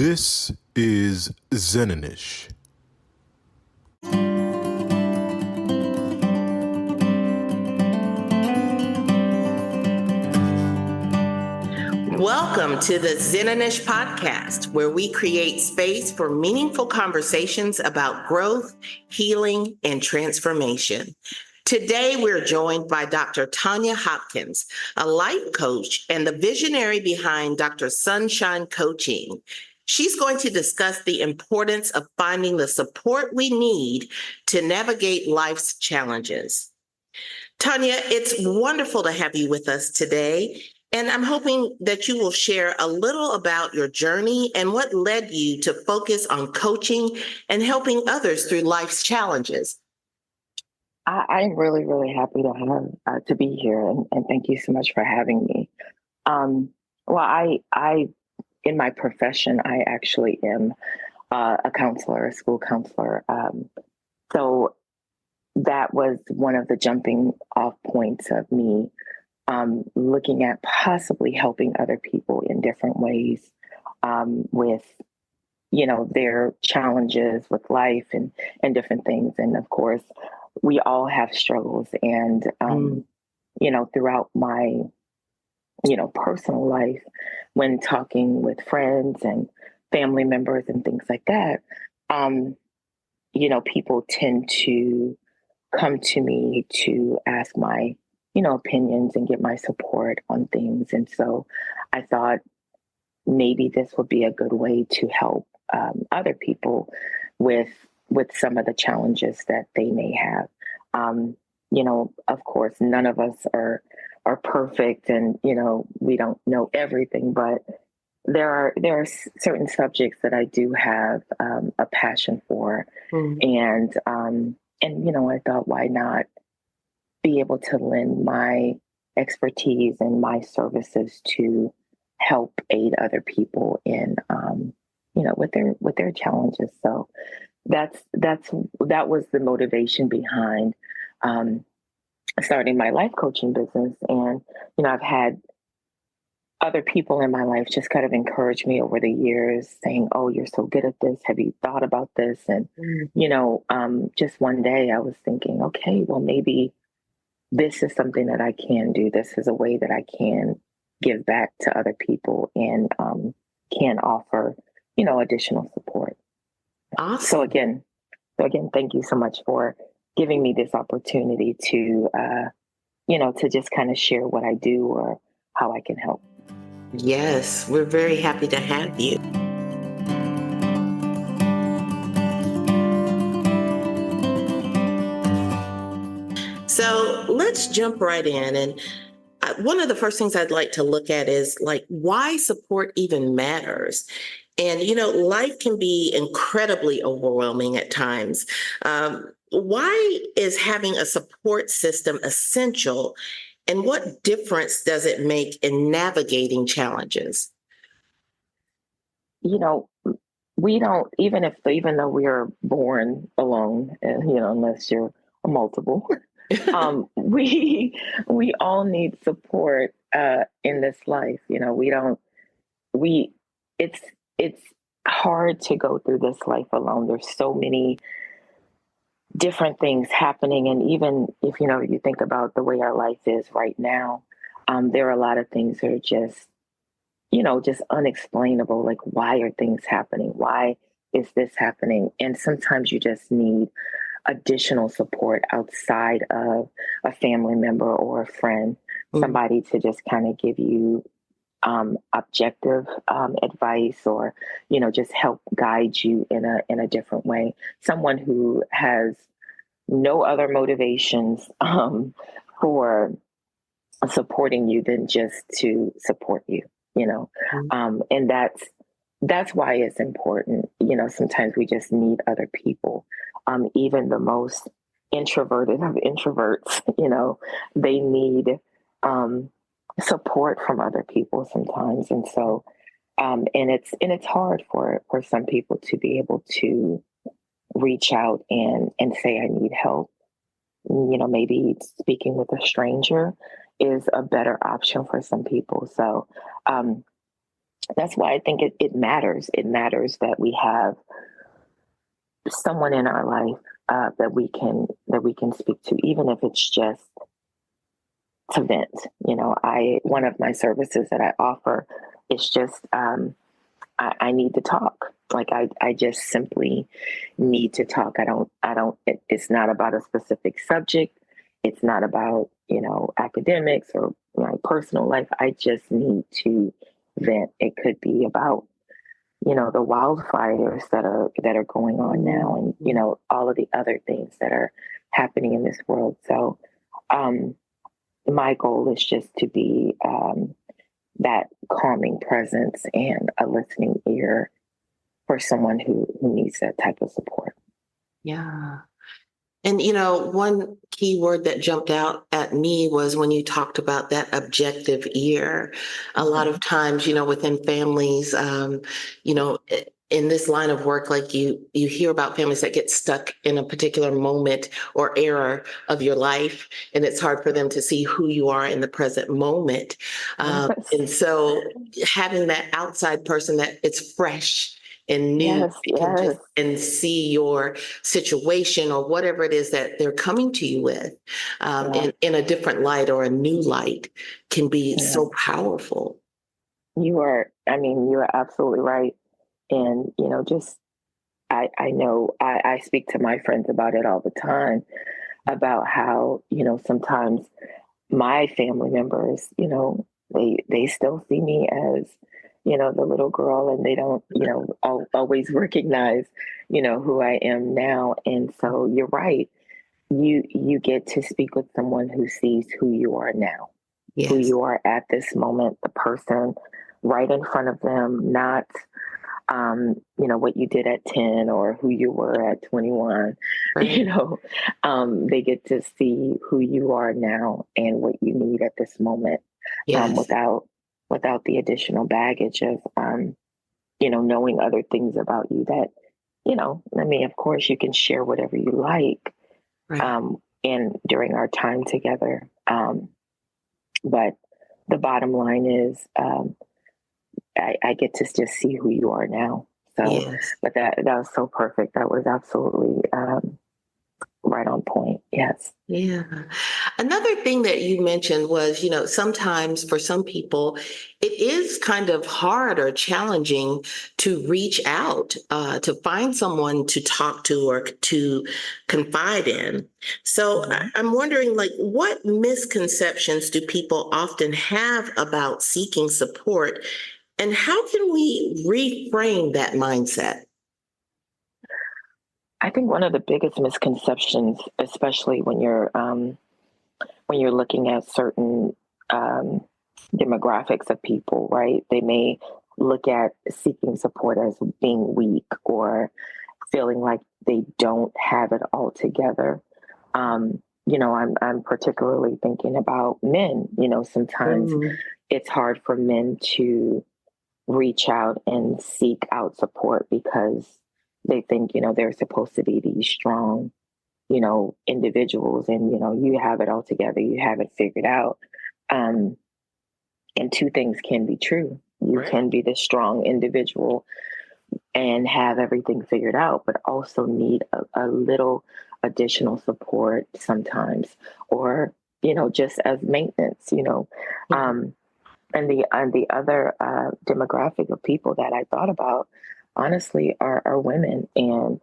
This is Zen'n'ish. Welcome to the Zen'n'ish podcast, where we create space for meaningful conversations about growth, healing, and transformation. Today, we're joined by Dr. Tynia Hopkins, a life coach and the visionary behind Dr. Sunshyne Coaching. She's going to discuss the importance of finding the support we need to navigate life's challenges. Tynia, it's wonderful to have you with us today. And I'm hoping that you will share a little about your journey and what led you to focus on coaching and helping others through life's challenges. I'm really, really happy to be here, and thank you so much for having me. I in my profession, I actually am a counselor, a school counselor. So that was one of the jumping off points of me looking at possibly helping other people in different ways with, their challenges with life and different things. And of course, we all have struggles. And, throughout my, personal life, when talking with friends and family members and things like that, people tend to come to me to ask my opinions and get my support on things. And so I thought maybe this would be a good way to help other people with some of the challenges that they may have. Of course, none of us are perfect, and we don't know everything, but there are certain subjects that I do have a passion for, and I thought, why not be able to lend my expertise and my services to help aid other people in, with their challenges. So that was the motivation behind starting my life coaching business. And, I've had other people in my life just kind of encourage me over the years, saying, "Oh, you're so good at this. Have you thought about this?" And, just one day I was thinking, okay, well, maybe this is something that I can do. This is a way that I can give back to other people and can offer, additional support. Awesome. So again, thank you so much for giving me this opportunity to, to just kind of share what I do or how I can help. Yes, we're very happy to have you. So let's jump right in. And one of the first things I'd like to look at is why support even matters. And, life can be incredibly overwhelming at times. Why is having a support system essential? And what difference does it make in navigating challenges? We don't, even though we are born alone, unless you're a multiple, we all need support in this life. It's hard to go through this life alone. There's so many different things happening. And even if, you think about the way our life is right now, there are a lot of things that are just unexplainable. Like, why are things happening? Why is this happening? And sometimes you just need additional support outside of a family member or a friend, somebody to just kind of give you objective advice, or just help guide you in a different way. Someone who has no other motivations for supporting you than just to support you. And that's why it's important. Sometimes we just need other people. Even the most introverted of introverts, they need support from other people sometimes. And so, and it's hard for some people to be able to reach out and say, I need help. Maybe speaking with a stranger is a better option for some people. So, that's why I think it matters. It matters that we have someone in our life that we can speak to, even if it's just to vent. One of my services that I offer is just I need to talk. Like I just simply need to talk. It's not about a specific subject. It's not about, academics or my personal life. I just need to vent. It could be about, the wildfires that are going on now, and, all of the other things that are happening in this world. So, my goal is just to be, that calming presence and a listening ear for someone who needs that type of support. Yeah. And, one key word that jumped out at me was when you talked about that objective ear. A lot of times, within families, in this line of work, like you hear about families that get stuck in a particular moment or era of your life, and it's hard for them to see who you are in the present moment. And so having that outside person that it's fresh and new, Yes, can yes. just and see your situation or whatever it is that they're coming to you with in a different light or a new light can be so powerful. You are absolutely right. And, just, I know I speak to my friends about it all the time, about how, sometimes my family members, they still see me as, the little girl, and they don't, always recognize, who I am now. And so you're right. You get to speak with someone who sees who you are now, who Yes. you are at this moment, the person right in front of them, not what you did at 10 or who you were at 21. Right. They get to see who you are now and what you need at this moment, Yes. without the additional baggage of, knowing other things about you that, of course you can share whatever you like, Right. and during our time together. But the bottom line is, I get to just see who you are now. So, Yes. but that was so perfect. That was absolutely right on point. Yes. Yeah. Another thing that you mentioned was, sometimes for some people, it is kind of hard or challenging to reach out, to find someone to talk to or to confide in. So I'm wondering, like, what misconceptions do people often have about seeking support, and how can we reframe that mindset? I think one of the biggest misconceptions, especially when you're looking at certain um, demographics of people, right? They may look at seeking support as being weak or feeling like they don't have it all together. I'm particularly thinking about men. Sometimes it's hard for men to reach out and seek out support because they think, they're supposed to be these strong, individuals, and, you have it all together, you have it figured out. Um, and two things can be true. You can be the strong individual and have everything figured out, but also need a little additional support sometimes, or, just as maintenance, and the other demographic of people that I thought about, honestly, are women, and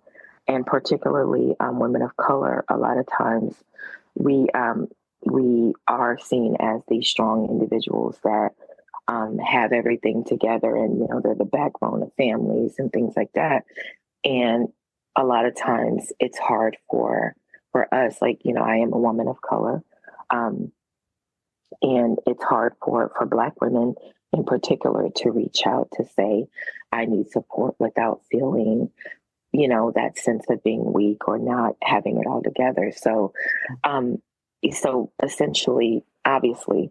particularly women of color. A lot of times, we are seen as these strong individuals that have everything together, and they're the backbone of families and things like that. And a lot of times, it's hard for us. Like, I am a woman of color. And it's hard for Black women in particular to reach out to say, I need support without feeling, that sense of being weak or not having it all together. So essentially, obviously,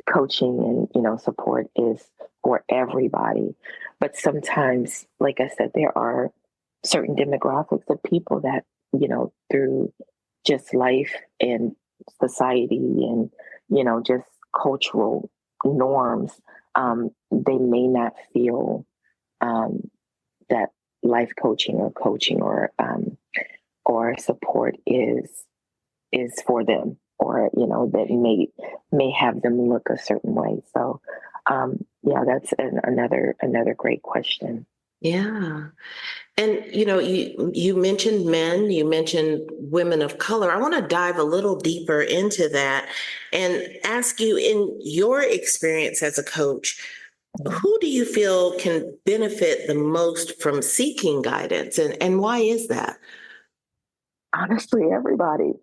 coaching and, support is for everybody. But sometimes, like I said, there are certain demographics of people that, through just life and society and, just cultural norms, they may not feel that life coaching or support is for them, or that may have them look a certain way. So yeah, that's another great question. Yeah. And you mentioned men, you mentioned women of color. I want to dive a little deeper into that and ask you, in your experience as a coach, who do you feel can benefit the most from seeking guidance, and why is that? Honestly, everybody.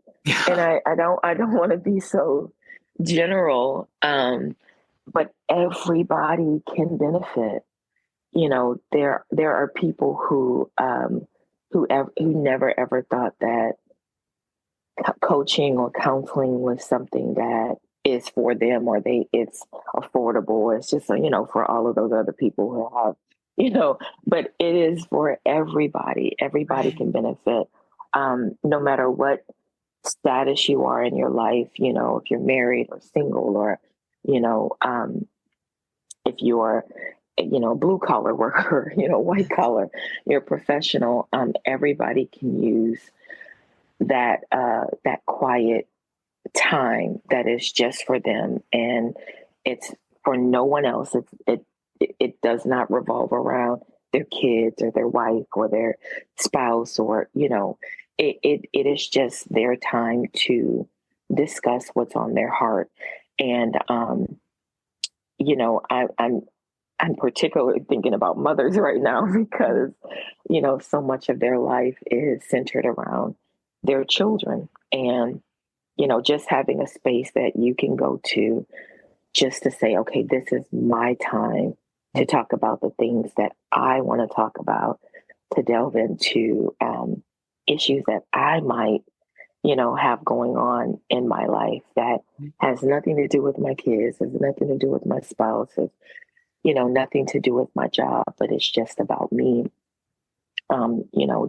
And I don't want to be so general, but everybody can benefit. There are people who never ever thought that coaching or counseling was something that is for them, or it's affordable. It's just for all of those other people who have but it is for everybody. Everybody can benefit, no matter what status you are in your life. If you're married or single, or if you're blue collar worker, white collar, you're a professional. Everybody can use that quiet time that is just for them, and it's for no one else. It does not revolve around their kids or their wife or their spouse, or it is just their time to discuss what's on their heart. And I'm particularly thinking about mothers right now because so much of their life is centered around their children. And just having a space that you can go to just to say, okay, this is my time to talk about the things that I want to talk about, to delve into issues that I might have going on in my life that has nothing to do with my kids, has nothing to do with my spouse, has nothing to do with my job, but it's just about me.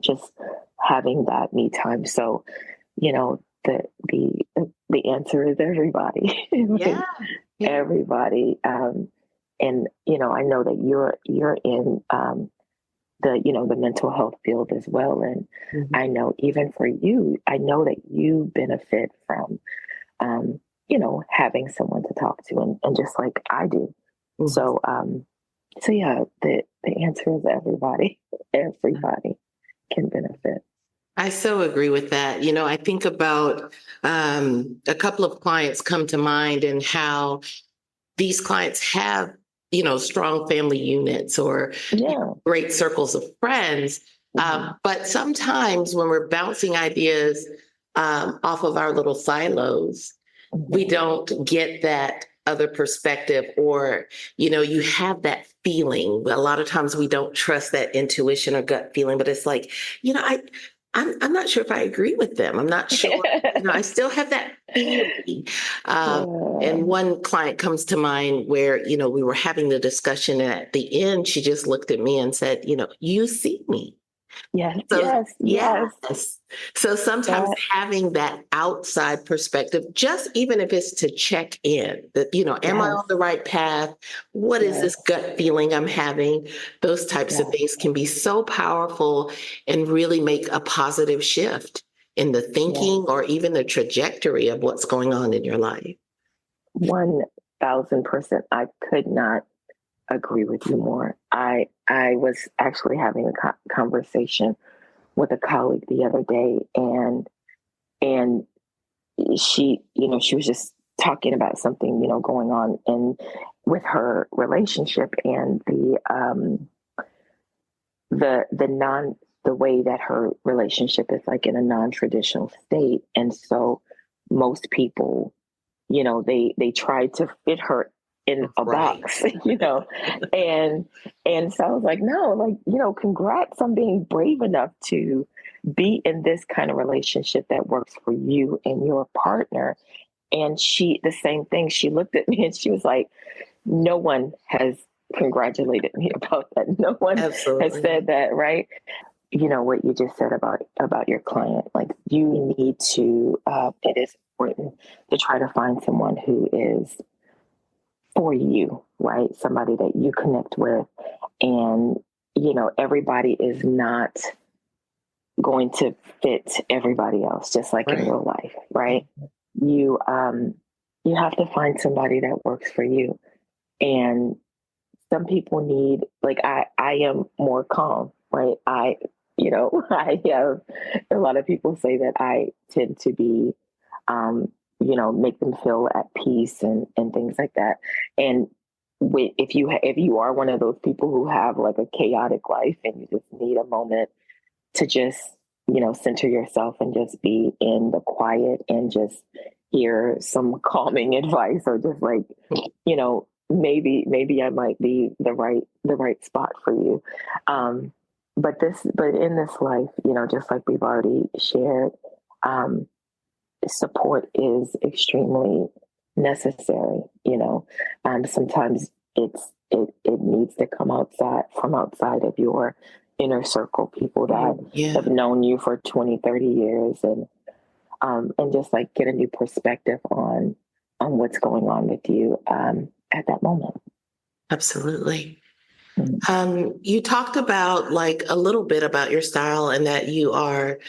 Just having that me time. So, the answer is everybody. Yeah. Everybody. And I know that you're in the mental health field as well. And I know even for you, I know that you benefit from having someone to talk to, and just like I do. So yeah, the answer is everybody. Everybody can benefit. I so agree with that. I think about a couple of clients come to mind, and how these clients have, strong family units, or great circles of friends. But sometimes when we're bouncing ideas off of our little silos, we don't get that other perspective, or, you have that feeling. A lot of times we don't trust that intuition or gut feeling, but it's like, I'm not sure if I agree with them. I'm not sure. I still have that feeling. And one client comes to mind where, we were having the discussion, and at the end, she just looked at me and said, you see me. Yes, So, yes. So sometimes having that outside perspective, just even if it's to check in, that, am I on the right path? What is this gut feeling I'm having? Those types of things can be so powerful and really make a positive shift in the thinking or even the trajectory of what's going on in your life. 1,000%. I could not agree with you more. I was actually having a conversation with a colleague the other day, and she was just talking about something going on with her relationship, and the way that her relationship is like in a non-traditional state. And so most people they tried to fit her in a box, and so I was like, no, like, congrats on being brave enough to be in this kind of relationship that works for you and your partner. And the same thing, she looked at me and she was like, no one has congratulated me about that. No one has said that, right? What you just said about your client, like, you need to, it is important to try to find someone who is for you, right? Somebody that you connect with. And, everybody is not going to fit everybody else, just like in Right. real life, right? You have to find somebody that works for you. And some people need, like, I am more calm, right? I have a lot of people say that I tend to be, make them feel at peace and things like that. And if you are one of those people who have like a chaotic life and you just need a moment to just, center yourself and just be in the quiet and just hear some calming advice, or just like, maybe I might be the right spot for you. But in this life, just like we've already shared, um, support is extremely necessary. Sometimes it needs to come from outside of your inner circle, people that have known you for 20, 30 years, and just like get a new perspective on what's going on with you at that moment. Absolutely. You talked about like a little bit about your style and that you are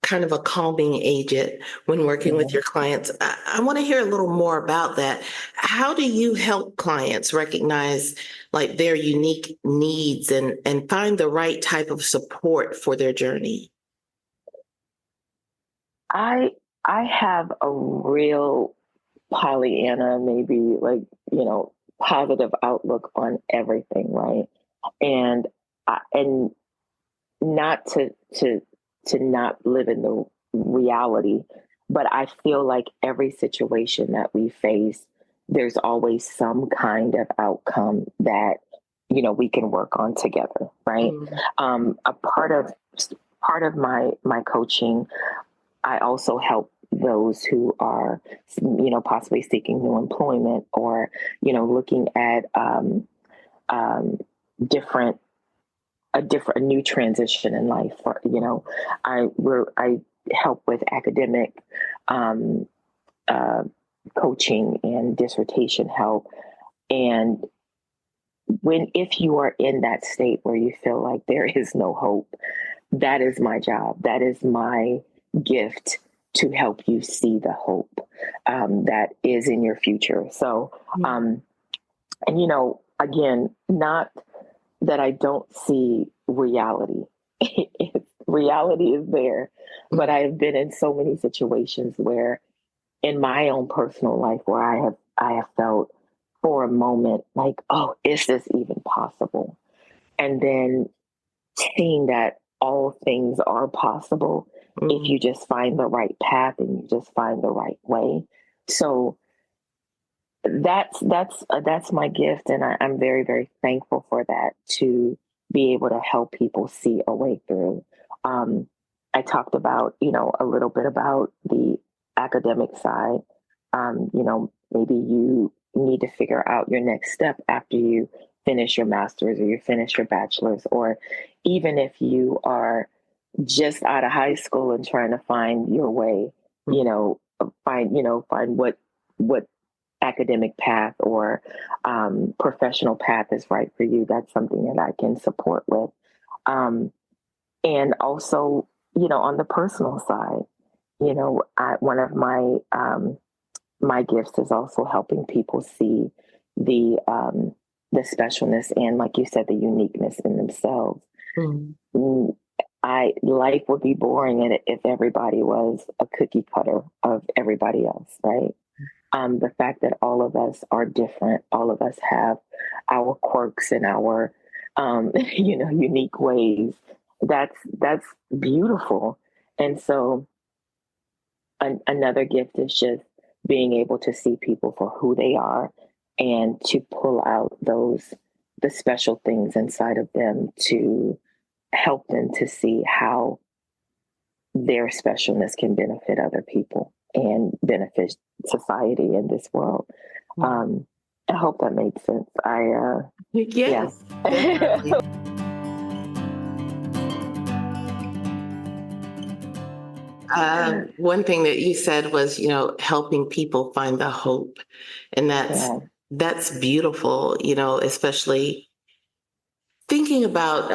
kind of a calming agent when working with your clients. I want to hear a little more about that. How do you help clients recognize like their unique needs and find the right type of support for their journey? I I have a real Pollyanna, maybe, like, positive outlook on everything, right? And not to not live in the reality, but I feel like every situation that we face, there's always some kind of outcome that we can work on together, right? A part of my coaching, I also help those who are, possibly seeking new employment, or, looking at different, a new transition in life. Or, I help with academic um, uh, coaching and dissertation help. And if you are in that state where you feel like there is no hope, that is my job. That is my gift, to help you see the hope that is in your future. So, and again, not that I don't see reality. Reality is there, but I have been in so many situations where, in my own personal life, where I have felt for a moment like, oh, is this even possible? And then seeing that all things are possible if you just find the right path and you just find the right way. So that's my gift, and I'm very, very thankful for that, to be able to help people see a way through. I talked about, a little bit about the academic side. Maybe you need to figure out your next step after you finish your master's or you finish your bachelor's, or even if you are just out of high school and trying to find your way, find what academic path or professional path is right for you. That's something that I can support with. And also, on the personal side, one of my gifts is also helping people see the specialness and, like you said, the uniqueness in themselves. Life would be boring if everybody was a cookie cutter of everybody else, right? The fact that all of us are different, all of us have our quirks and our, unique ways. That's beautiful. And so, another gift is just being able to see people for who they are, and to pull out the special things inside of them, to help them to see how their specialness can benefit other people and benefit society in this world. I hope that made sense. Yes, definitely. One thing that you said was, helping people find the hope. And that's That's beautiful, especially thinking about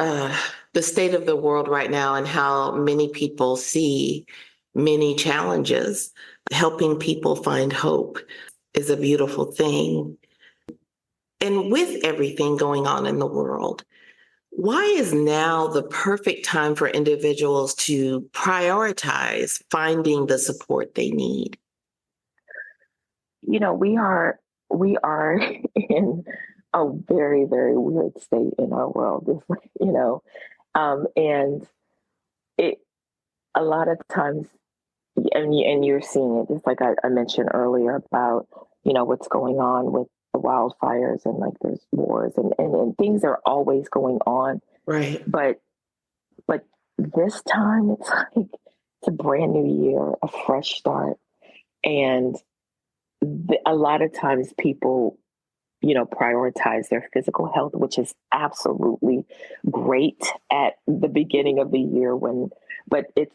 the state of the world right now and how many people see many challenges. Helping people find hope is a beautiful thing. And with everything going on in the world, why is now the perfect time for individuals to prioritize finding the support they need? We are in a very, very weird state in our world. It's like, and it a lot of times, and you're seeing it. Just like I mentioned earlier about what's going on with the wildfires, and like there's wars, and things are always going on. Right. But this time it's like it's a brand new year, a fresh start, and a lot of times people prioritize their physical health, which is absolutely great at the beginning of the year but it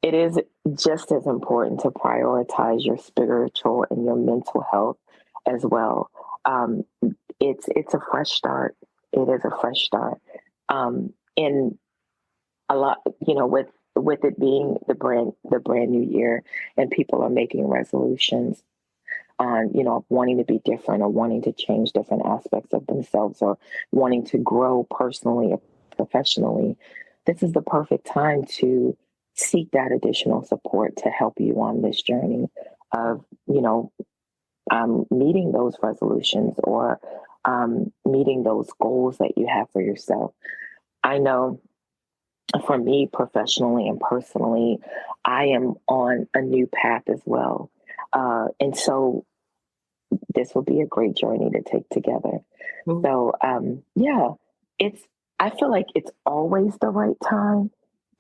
is just as important to prioritize your spiritual and your mental health as well. It's a fresh start. It is a fresh start. And a lot, with it being the brand new year, and people are making resolutions on, wanting to be different, or wanting to change different aspects of themselves, or wanting to grow personally or professionally. This is the perfect time to seek that additional support to help you on this journey of, meeting those resolutions, or meeting those goals that you have for yourself. I know for me, professionally and personally, I am on a new path as well. And so this will be a great journey to take together. Mm-hmm. So, I feel like it's always the right time.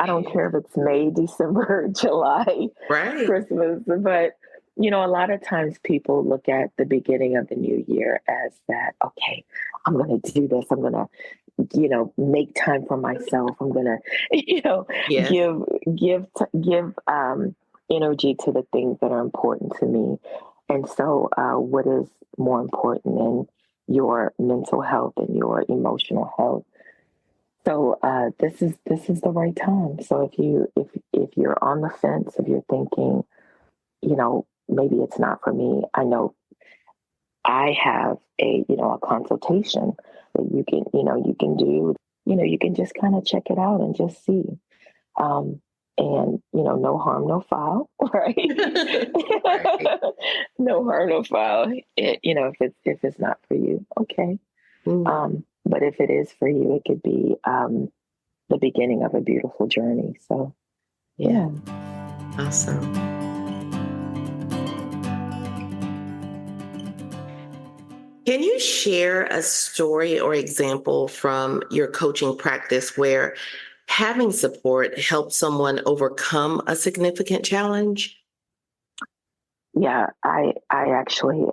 I don't care if it's May, December, July, Right. Christmas, but a lot of times people look at the beginning of the new year as that, okay, I'm going to do this. I'm going to, make time for myself. I'm going to, Yes. give energy to the things that are important to me. And so, what is more important in your mental health and your emotional health? So, this is the right time. So if you're on the fence, if you're thinking, maybe it's not for me, I know I have a consultation that you can do. You can just kind of check it out and just see. And no harm, no foul, right? Right. No harm, no foul. If it's not for you, okay. But if it is for you, it could be the beginning of a beautiful journey. So, yeah. Awesome. Can you share a story or example from your coaching practice where having support helped someone overcome a significant challenge? Yeah, I actually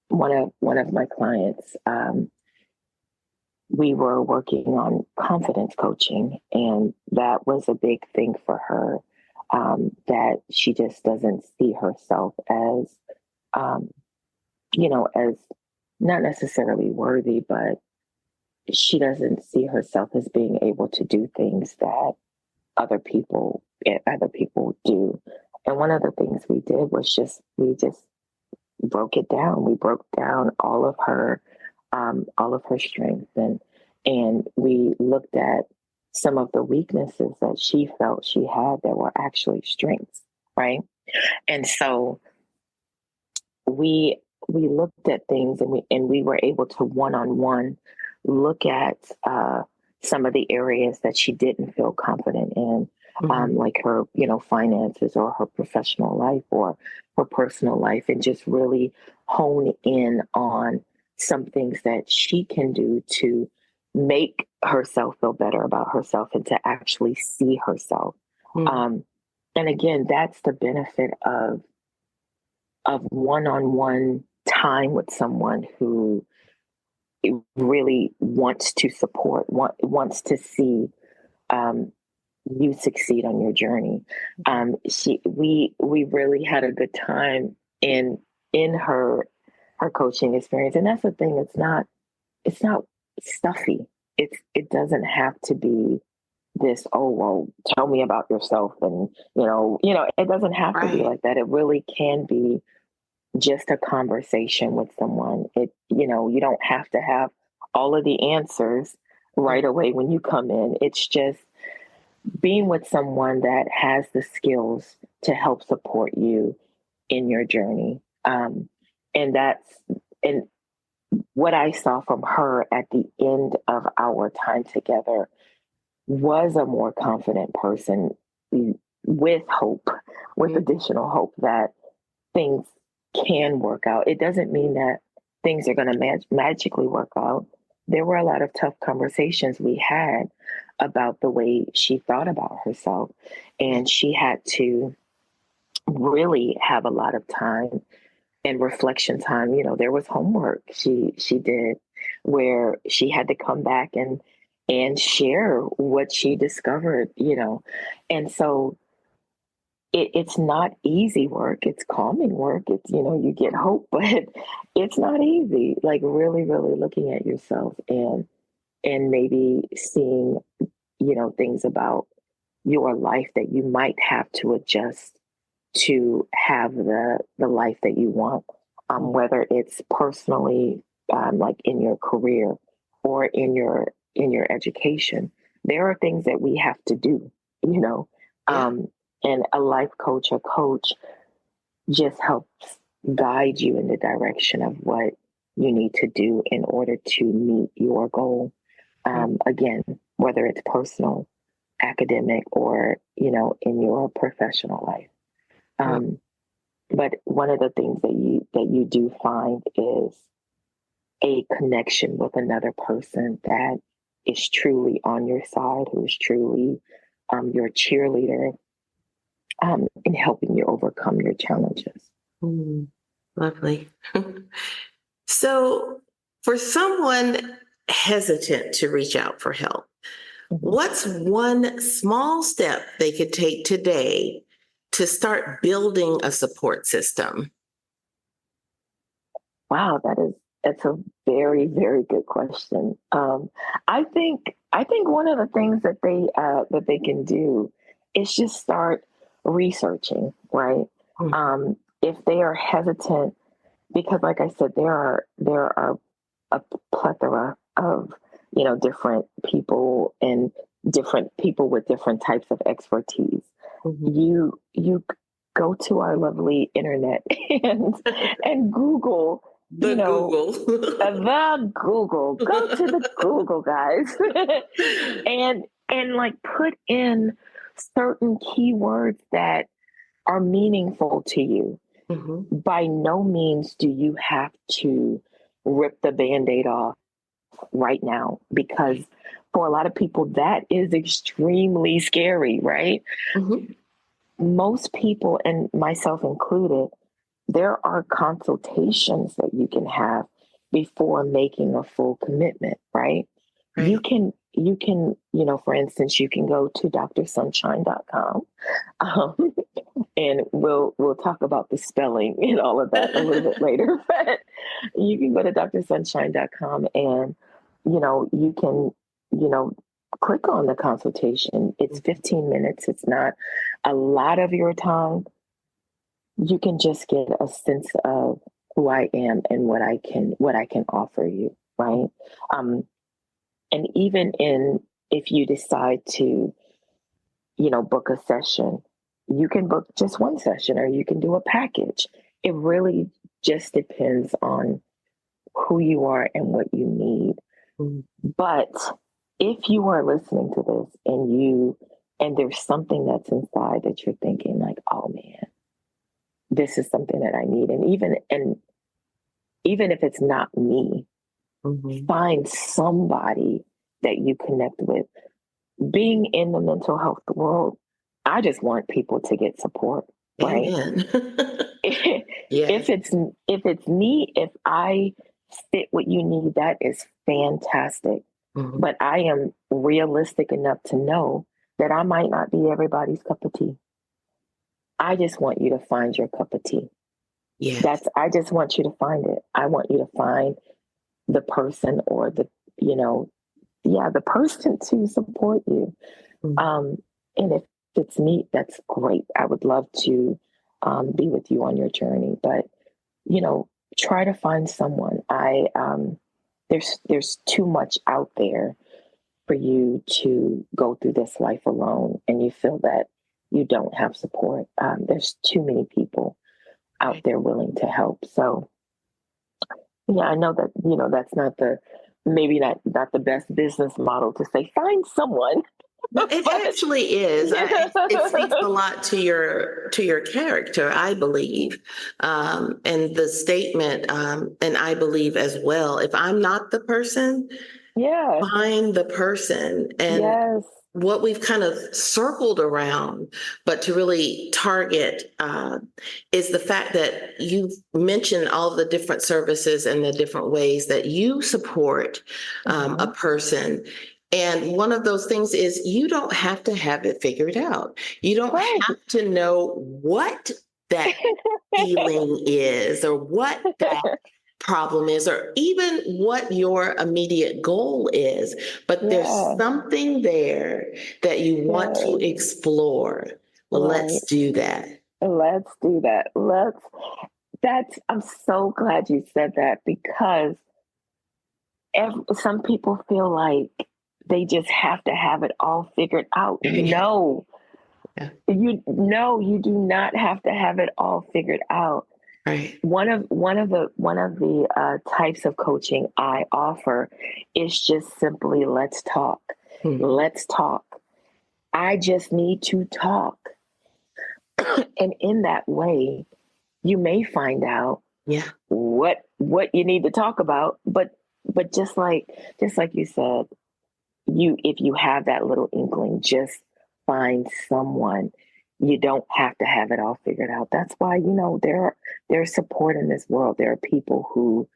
one of my clients, we were working on confidence coaching, and that was a big thing for her. That she just doesn't see herself as, as not necessarily worthy, but she doesn't see herself as being able to do things that other people do. And one of the things we did was we just broke it down. We broke down all of her strengths, and we looked at some of the weaknesses that she felt she had that were actually strengths, right? And so we looked at things, and we were able to one-on-one look at some of the areas that she didn't feel confident in, like her, finances, or her professional life, or her personal life, and just really hone in on some things that she can do to make herself feel better about herself, and to actually see herself. And again, that's the benefit of one-on-one time with someone who really wants to support, wants to see you succeed on your journey. We really had a good time in her her coaching experience. And that's the thing. It's not stuffy. It doesn't have to be this, oh, well, tell me about yourself. And, it doesn't have to be Right. like that. It really can be just a conversation with someone. You don't have to have all of the answers right away when you come in. It's just being with someone that has the skills to help support you in your journey. And what I saw from her at the end of our time together was a more confident person with hope, with additional hope that things can work out. It doesn't mean that things are going to magically work out. There were a lot of tough conversations we had about the way she thought about herself. And she had to really have a lot of time and reflection time. There was homework she did where she had to come back and share what she discovered, And so it's not easy work. It's calming work. It's, you get hope, but it's not easy. Like really, really looking at yourself and maybe seeing, things about your life that you might have to adjust to have the life that you want, whether it's personally, like in your career or in your education. There are things that we have to do, and a life coach or coach just helps guide you in the direction of what you need to do in order to meet your goal. Again, whether it's personal, academic, or, in your professional life. But one of the things that you do find is a connection with another person that is truly on your side, who is truly your cheerleader, in helping you overcome your challenges. Lovely. So, for someone hesitant to reach out for help, what's one small step they could take today to start building a support system? Wow, that's a very, very good question. I think one of the things that they can do is just start researching, right? If they are hesitant, because like I said, there are a plethora of different people and different people with different types of expertise. You go to our lovely internet and Google. Google. The Google. Go to the Google, guys. and like put in certain keywords that are meaningful to you. By no means do you have to rip the Band-Aid off right now, because for a lot of people that is extremely scary, right? Most people, and myself included, there are consultations that you can have before making a full commitment, right? You can, for instance, you can go to drsunshine.com. And we'll talk about the spelling and all of that a little bit later. But you can go to drsunshine.com and, you can, click on the consultation. It's 15 minutes. It's not a lot of your time. You can just get a sense of who I am and what I can offer you, right? And even if you decide to, book a session, you can book just one session or you can do a package. It really just depends on who you are and what you need. But if you are listening to this and there's something that's inside that you're thinking like, oh man, this is something that I need. And even if it's not me, find somebody that you connect with. Being in the mental health world, I just want people to get support, right? If it's me, if I fit what you need, that is fantastic. But I am realistic enough to know that I might not be everybody's cup of tea. I just want you to find your cup of tea. Yes. I just want you to find it. I want you to find the person or the person to support you. Mhm. And if it's me, that's great. I would love to be with you on your journey, but you know, try to find someone. There's too much out there for you to go through this life alone, and you feel that you don't have support. There's too many people out Right. there willing to help. So yeah, I know that that's not the maybe not the best business model to say find someone, It but actually is. yeah, It speaks a lot to your character, I believe, and the statement. And I believe as well. If I'm not the person, yeah, find the person. And yes, what we've kind of circled around, but to really target, is the fact that you've mentioned all the different services and the different ways that you support a hmm person. And one of those things is you don't have to have it figured out. You don't right, have to know what that feeling is or what that problem is, or even what your immediate goal is, but there's yeah, something there that you want to yes, explore. right. Let's do that. Let's do that. I'm so glad you said that because some people feel like they just have to have it all figured out. No, Yeah. you do not have to have it all figured out. Right. One of the types of coaching I offer is just simply let's talk. Hmm. Let's talk. I just need to talk. And in that way, you may find out Yeah. what you need to talk about, but just like you said, if you have that little inkling, just find someone. You don't have to have it all figured out. That's why there's support in this world. There are people who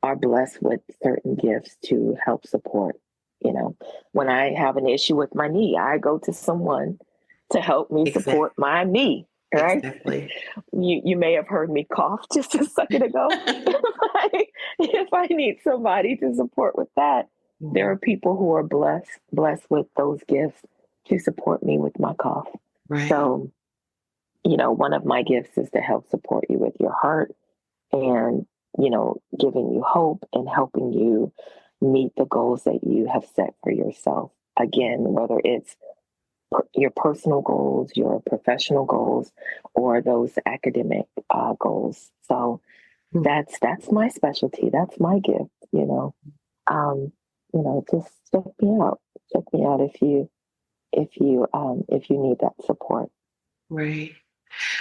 are blessed with certain gifts to help support. When I have an issue with my knee, I go to someone to help me Exactly. support my knee. Right? Exactly. You may have heard me cough just a second ago. If I need somebody to support with that, there are Mhm. people who are blessed with those gifts to support me with my cough. Right. So, one of my gifts is to help support you with your heart and, giving you hope and helping you meet the goals that you have set for yourself. Again, whether it's your personal goals, your professional goals, or those academic goals. So Hmm. that's my specialty. That's my gift. Um, just check me out. Check me out if you need that support. Right.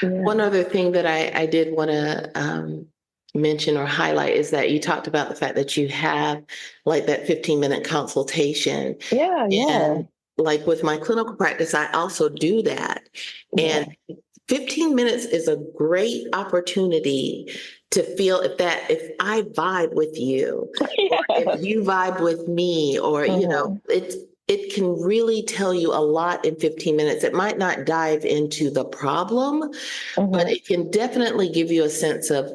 One Yeah. other thing that I did want to mention or highlight is that you talked about the fact that you have like that 15-minute consultation. Yeah. Yeah. And like with my clinical practice, I also do that. Yeah. And 15 minutes is a great opportunity to feel if I vibe with you, or Yeah. if you vibe with me, or Mhm. it can really tell you a lot in 15 minutes. It might not dive into the problem, but Mhm. it can definitely give you a sense of,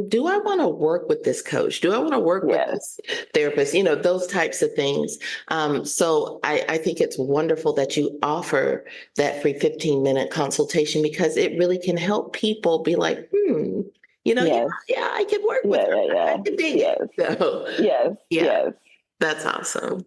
do I want to work with this coach? Do I want to work with Yes. this therapist? Those types of things. So I think it's wonderful that you offer that free 15-minute consultation, because it really can help people be like, yeah, Yes. yeah, I can work with Yeah. her. Yeah. I Yeah. can dig it. Yes. So Yes. yeah, Yes. that's awesome.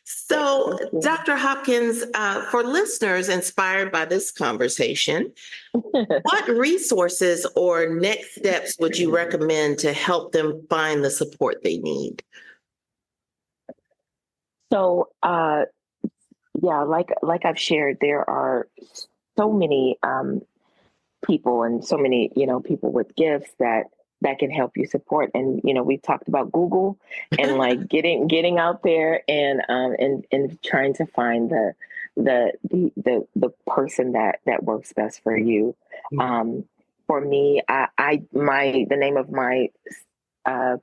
So, Thank you. Dr. Hopkins, for listeners inspired by this conversation, what resources or next steps would you recommend to help them find the support they need? So, yeah, like I've shared, there are so many people and so many people with gifts that can help you support. And we've talked about Google and like getting out there and trying to find the person that works best for you. Um, for me, the name of my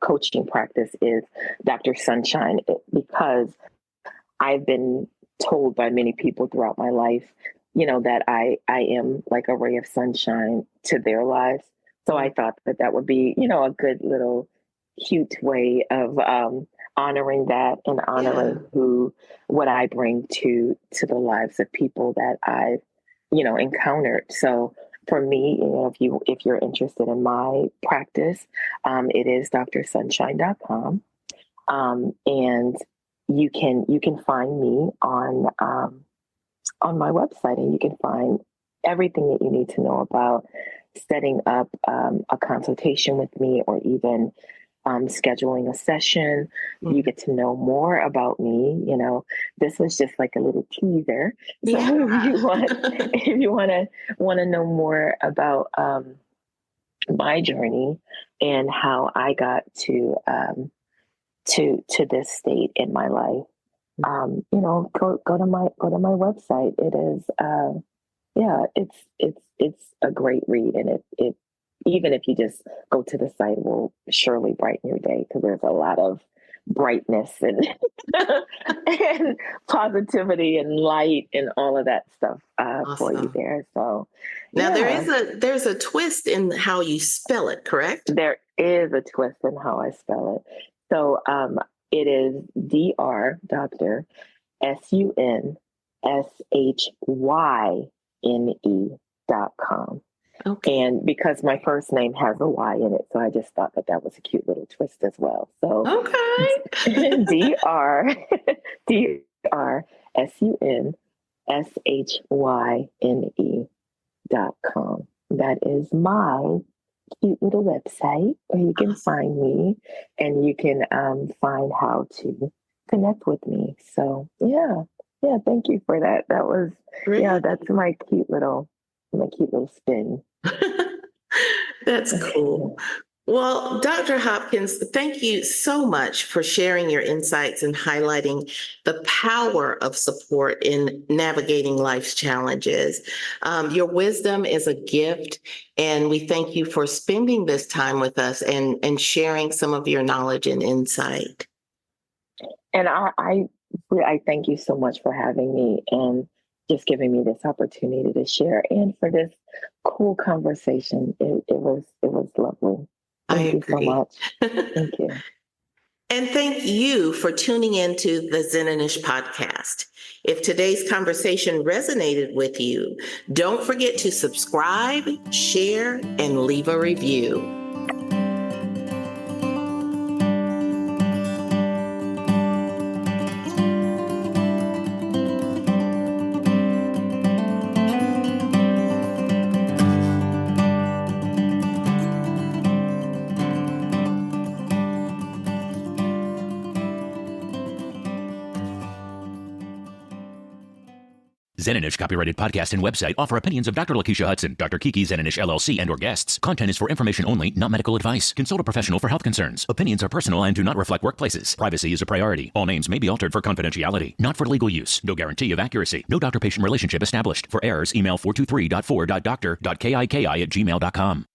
coaching practice is Dr. Sunshyne, because I've been told by many people throughout my life, that I am like a ray of sunshine to their lives. So I thought that that would be, a good little cute way of honoring that and honoring what I bring to the lives of people that I've, encountered. So for me, if you're interested in my practice, it is drsunshine.com. And you can find me on my website, and you can find everything that you need to know about setting up a consultation with me, or even scheduling a session. You get to know more about me. This was just like a little teaser. So if you want to know more about my journey and how I got to this state in my life, go to my website. It is, it's a great read, and it even if you just go to the site, will surely brighten your day, because there's a lot of brightness and and positivity and light and all of that stuff for you there. So now there's a twist in how you spell it, correct? There is a twist in how I spell it. So it is Dr. SUNSHYNE.com. Okay. And because my first name has a Y in it, so I just thought that was a cute little twist as well. So DrSUNSHYNE.com. That is my cute little website where you can find me, and you can find how to connect with me. So yeah, thank you for that. That was that's my cute little spin. That's cool. Well, Dr. Hopkins, thank you so much for sharing your insights and highlighting the power of support in navigating life's challenges. Your wisdom is a gift, and we thank you for spending this time with us and sharing some of your knowledge and insight. And I thank you so much for having me and just giving me this opportunity to share, and for this cool conversation. It was lovely. Thank you so much. Thank you. And thank you for tuning into the Zen'n'ish podcast. If today's conversation resonated with you, don't forget to subscribe, share, and leave a review. Zen'n'ish copyrighted podcast and website offer opinions of Dr. Lakeisha Hudson, Dr. Kiki Zen'n'ish LLC, and or guests. Content is for information only, not medical advice. Consult a professional for health concerns. Opinions are personal and do not reflect workplaces. Privacy is a priority. All names may be altered for confidentiality. Not for legal use. No guarantee of accuracy. No doctor-patient relationship established. For errors, email 423.4.doctor.kiki@gmail.com.